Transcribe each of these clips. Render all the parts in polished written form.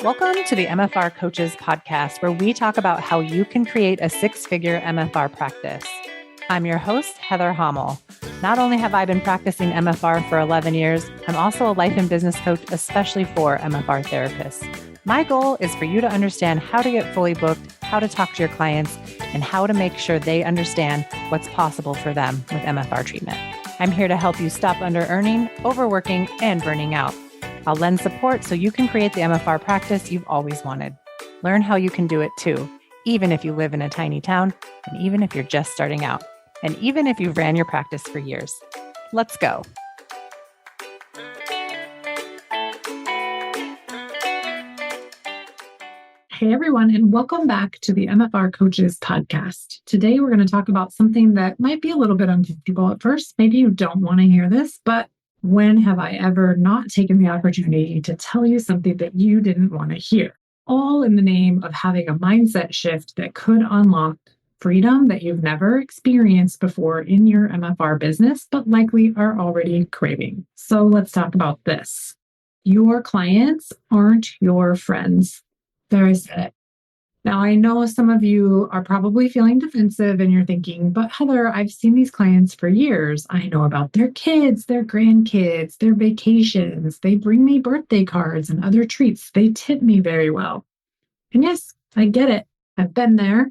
Welcome to the MFR Coaches podcast, where we talk about how you can create a six-figure MFR practice. I'm your host, Heather Hommel. Not only have I been practicing MFR for 11 years, I'm also a life and business coach, especially for MFR therapists. My goal is for you to understand how to get fully booked, how to talk to your clients, and how to make sure they understand what's possible for them with MFR treatment. I'm here to help you stop under-earning, overworking, and burning out. I'll lend support so you can create the MFR practice you've always wanted. Learn how you can do it too, even if you live in a tiny town, and even if you're just starting out, and even if you've ran your practice for years. Let's go. Hey everyone, and welcome back to the MFR Coaches podcast. Today we're going to talk about something that might be a little bit uncomfortable at first. Maybe you don't want to hear this, but when have I ever not taken the opportunity to tell you something that you didn't want to hear? All in the name of having a mindset shift that could unlock freedom that you've never experienced before in your MFR business, but likely are already craving. So let's talk about this. Your clients aren't your friends. There I said it. Now, I know some of you are probably feeling defensive and you're thinking, but Heather, I've seen these clients for years. I know about their kids, their grandkids, their vacations. They bring me birthday cards and other treats. They tip me very well. And yes, I get it. I've been there.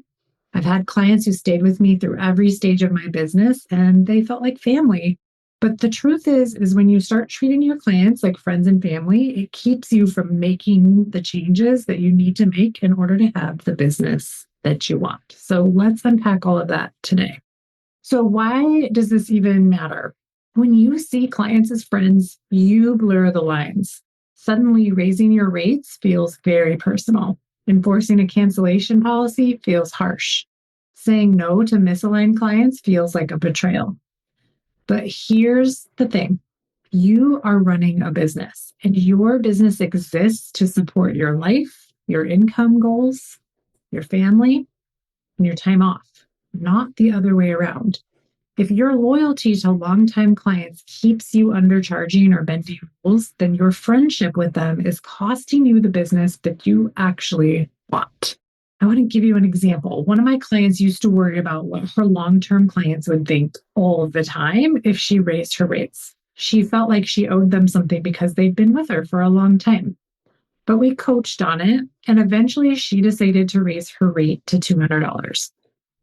I've had clients who stayed with me through every stage of my business and they felt like family. But the truth is when you start treating your clients like friends and family, it keeps you from making the changes that you need to make in order to have the business that you want. So let's unpack all of that today. So why does this even matter? When you see clients as friends, you blur the lines. Suddenly raising your rates feels very personal. Enforcing a cancellation policy feels harsh. Saying no to misaligned clients feels like a betrayal. But here's the thing. You are running a business and your business exists to support your life, your income goals, your family, and your time off, not the other way around. If your loyalty to longtime clients keeps you undercharging or bending rules, then your friendship with them is costing you the business that you actually want. I want to give you an example. One of my clients used to worry about what her long-term clients would think all the time if she raised her rates. She felt like she owed them something because they'd been with her for a long time. But we coached on it, and eventually she decided to raise her rate to $200.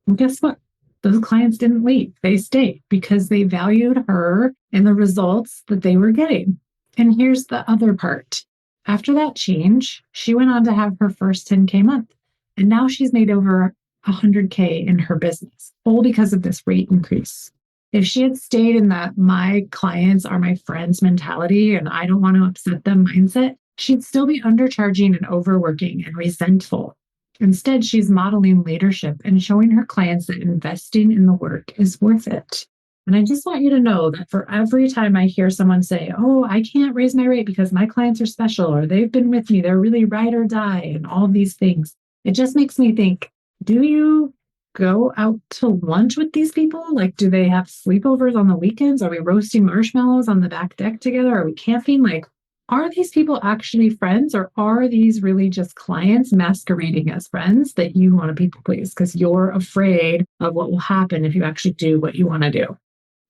And guess what? Those clients didn't leave. They stayed because they valued her and the results that they were getting. And here's the other part. After that change, she went on to have her first 10K month. And now she's made over $100K in her business, all because of this rate increase. If she had stayed in that my clients are my friends mentality and I don't want to upset them mindset, she'd still be undercharging and overworking and resentful. Instead, she's modeling leadership and showing her clients that investing in the work is worth it. And I just want you to know that for every time I hear someone say, oh, I can't raise my rate because my clients are special or they've been with me, they're really ride or die and all these things. It just makes me think, do you go out to lunch with these people? Like, do they have sleepovers on the weekends? Are we roasting marshmallows on the back deck together? Are we camping? Like, are these people actually friends or are these really just clients masquerading as friends that you want to people please because you're afraid of what will happen if you actually do what you want to do?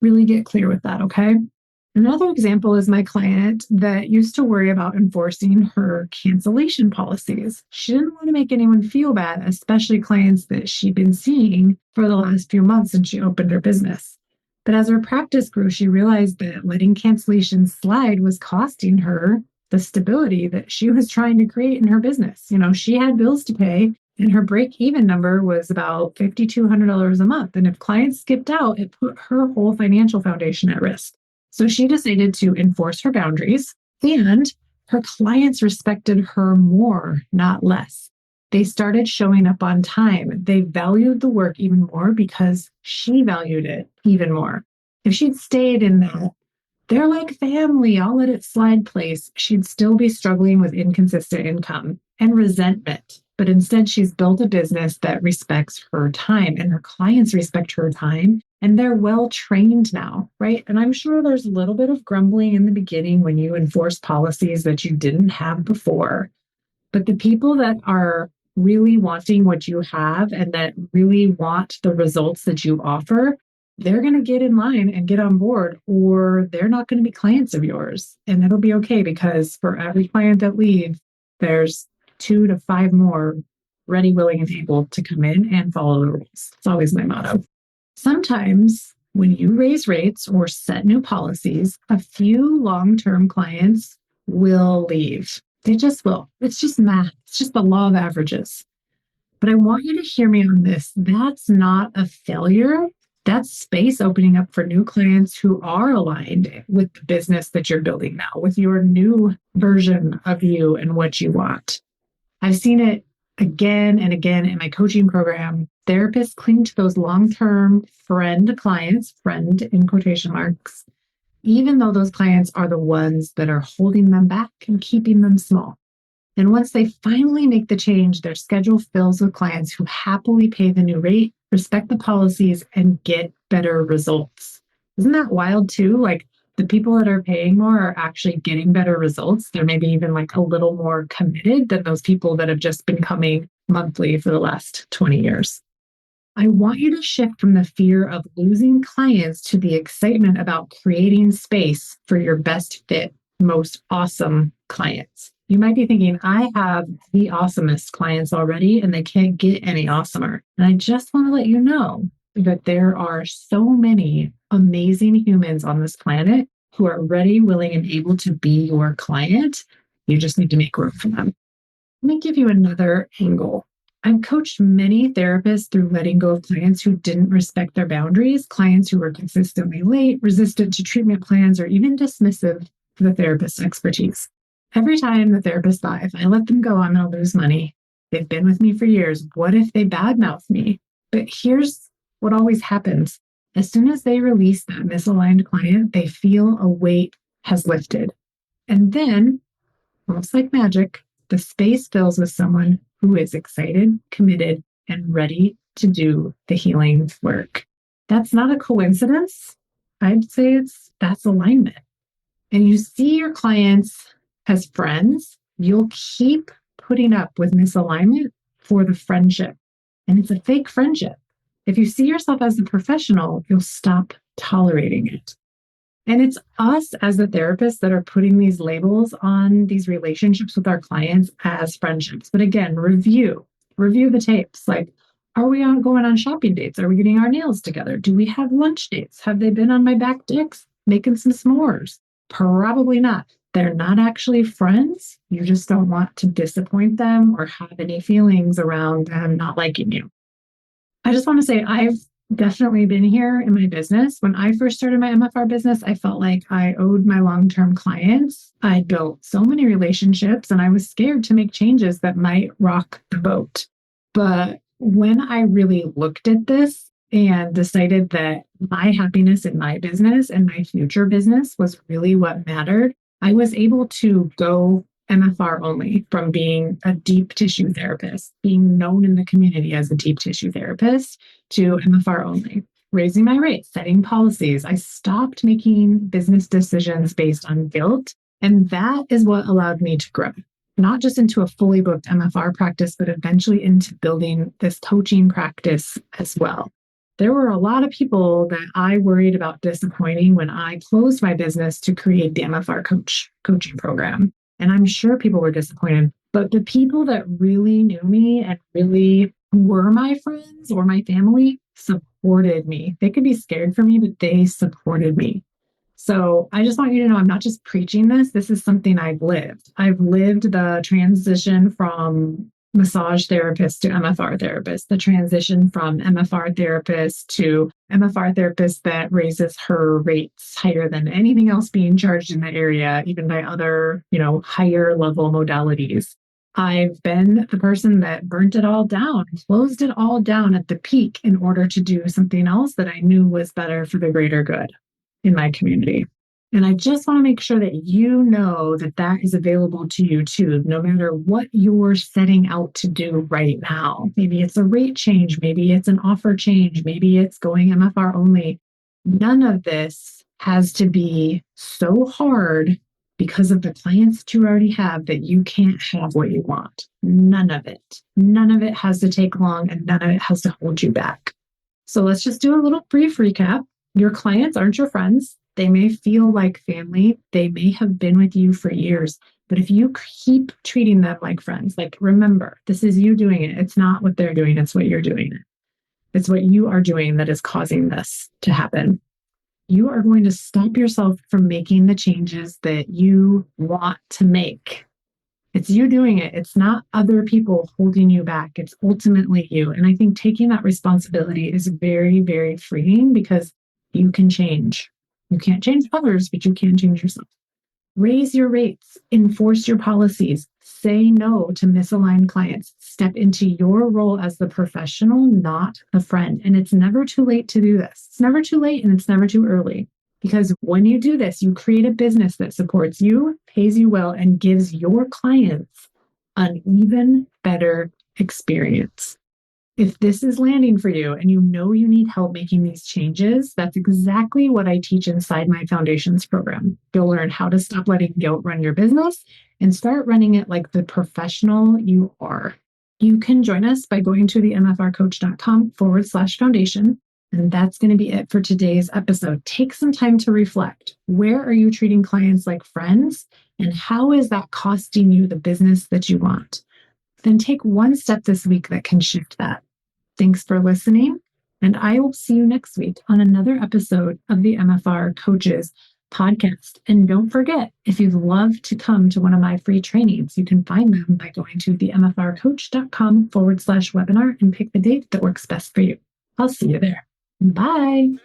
Really get clear with that, okay? Another example is my client that used to worry about enforcing her cancellation policies. She didn't want to make anyone feel bad, especially clients that she'd been seeing for the last few months since she opened her business. But as her practice grew, she realized that letting cancellations slide was costing her the stability that she was trying to create in her business. You know, she had bills to pay and her break-even number was about $5,200 a month. And if clients skipped out, it put her whole financial foundation at risk. So she decided to enforce her boundaries, and her clients respected her more, not less. They started showing up on time. They valued the work even more because she valued it even more. If she'd stayed in that, they're like family, I'll let it slide place, she'd still be struggling with inconsistent income and resentment. But instead, she's built a business that respects her time and her clients respect her time. And they're well trained now, right? And I'm sure there's a little bit of grumbling in the beginning when you enforce policies that you didn't have before. But the people that are really wanting what you have and that really want the results that you offer, they're going to get in line and get on board, or they're not going to be clients of yours. And it'll be okay, because for every client that leaves, there's 2 to 5 more ready, willing, and able to come in and follow the rules. It's always my motto. Sometimes when you raise rates or set new policies, a few long-term clients will leave. They just will. It's just math. It's just the law of averages. But I want you to hear me on this. That's not a failure. That's space opening up for new clients who are aligned with the business that you're building now, with your new version of you and what you want. I've seen it again and again in my coaching program. Therapists cling to those long-term friend clients, friend in quotation marks, even though those clients are the ones that are holding them back and keeping them small. And once they finally make the change, their schedule fills with clients who happily pay the new rate, respect the policies, and get better results. Isn't that wild too? Like, the people that are paying more are actually getting better results. They're maybe even like a little more committed than those people that have just been coming monthly for the last 20 years. I want you to shift from the fear of losing clients to the excitement about creating space for your best fit, most awesome clients. You might be thinking, I have the awesomest clients already and they can't get any awesomer. And I just want to let you know that there are so many amazing humans on this planet who are ready, willing, and able to be your client. You just need to make room for them. Let me give you another angle. I've coached many therapists through letting go of clients who didn't respect their boundaries, clients who were consistently late, resistant to treatment plans, or even dismissive of the therapist's expertise. Every time the therapist thought, if I let them go, I'm going to lose money. They've been with me for years. What if they badmouth me? But here's what always happens. As soon as they release that misaligned client, they feel a weight has lifted. And then, almost like magic, the space fills with someone who is excited, committed, and ready to do the healing work. That's not a coincidence. I'd say that's alignment. And you see your clients as friends, you'll keep putting up with misalignment for the friendship. And it's a fake friendship. If you see yourself as a professional, you'll stop tolerating it. And it's us as the therapists that are putting these labels on these relationships with our clients as friendships. But again, review the tapes. Like, are we going on shopping dates? Are we getting our nails together? Do we have lunch dates? Have they been on my back decks making some s'mores? Probably not. They're not actually friends. You just don't want to disappoint them or have any feelings around them not liking you. I just want to say I've definitely been here in my business. When I first started my MFR business, I felt like I owed my long-term clients. I built so many relationships and I was scared to make changes that might rock the boat. But when I really looked at this and decided that my happiness in my business and my future business was really what mattered, I was able to go MFR only from being a deep tissue therapist, being known in the community as a deep tissue therapist, to MFR only, raising my rates, setting policies. I stopped making business decisions based on guilt. And that is what allowed me to grow, not just into a fully booked MFR practice, but eventually into building this coaching practice as well. There were a lot of people that I worried about disappointing when I closed my business to create the MFR coaching program. And I'm sure people were disappointed, but the people that really knew me and really were my friends or my family supported me. They could be scared for me, but they supported me. So I just want you to know, I'm not just preaching this. This is something I've lived. I've lived the transition from massage therapist to MFR therapist, the transition from MFR therapist to MFR therapist that raises her rates higher than anything else being charged in the area, even by other, higher level modalities. I've been the person that burnt it all down, closed it all down at the peak in order to do something else that I knew was better for the greater good in my community. And I just want to make sure that you know that that is available to you too, no matter what you're setting out to do right now. Maybe it's a rate change, maybe it's an offer change, maybe it's going MFR only. None of this has to be so hard because of the clients that you already have that you can't have what you want. None of it. None of it has to take long and none of it has to hold you back. So let's just do a little brief recap. Your clients aren't your friends. They may feel like family. They may have been with you for years. But if you keep treating them like friends, like remember, this is you doing it. It's not what they're doing. It's what you're doing. It's what you are doing that is causing this to happen. You are going to stop yourself from making the changes that you want to make. It's you doing it. It's not other people holding you back. It's ultimately you. And I think taking that responsibility is very, very freeing because you can change. You can't change others, but you can change yourself. Raise your rates, enforce your policies, say no to misaligned clients, step into your role as the professional, not the friend. And it's never too late to do this. It's never too late and it's never too early. Because when you do this, you create a business that supports you, pays you well, and gives your clients an even better experience. If this is landing for you and you know you need help making these changes, that's exactly what I teach inside my Foundations program. You'll learn how to stop letting guilt run your business and start running it like the professional you are. You can join us by going to the mfrcoach.com/foundation. And that's going to be it for today's episode. Take some time to reflect. Where are you treating clients like friends? And how is that costing you the business that you want? Then take one step this week that can shift that. Thanks for listening. And I will see you next week on another episode of the MFR Coaches podcast. And don't forget, if you'd love to come to one of my free trainings, you can find them by going to the mfrcoach.com/webinar and pick the date that works best for you. I'll see you there. Bye.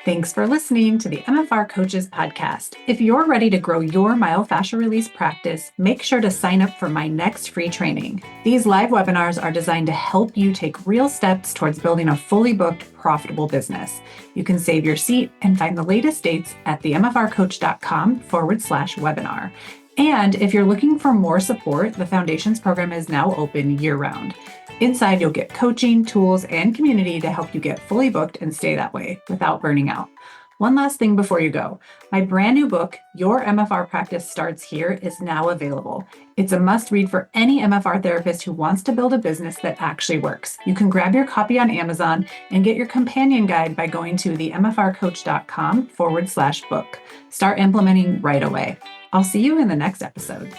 Thanks for listening to the MFR Coaches podcast. If you're ready to grow your myofascial release practice, make sure to sign up for my next free training. These live webinars are designed to help you take real steps towards building a fully booked, profitable business. You can save your seat and find the latest dates at the mfrcoach.com/webinar. And if you're looking for more support, the Foundations program is now open year-round. Inside, you'll get coaching, tools, and community to help you get fully booked and stay that way without burning out. One last thing before you go. My brand new book, Your MFR Practice Starts Here, is now available. It's a must-read for any MFR therapist who wants to build a business that actually works. You can grab your copy on Amazon and get your companion guide by going to the mfrcoach.com/book. Start implementing right away. I'll see you in the next episode.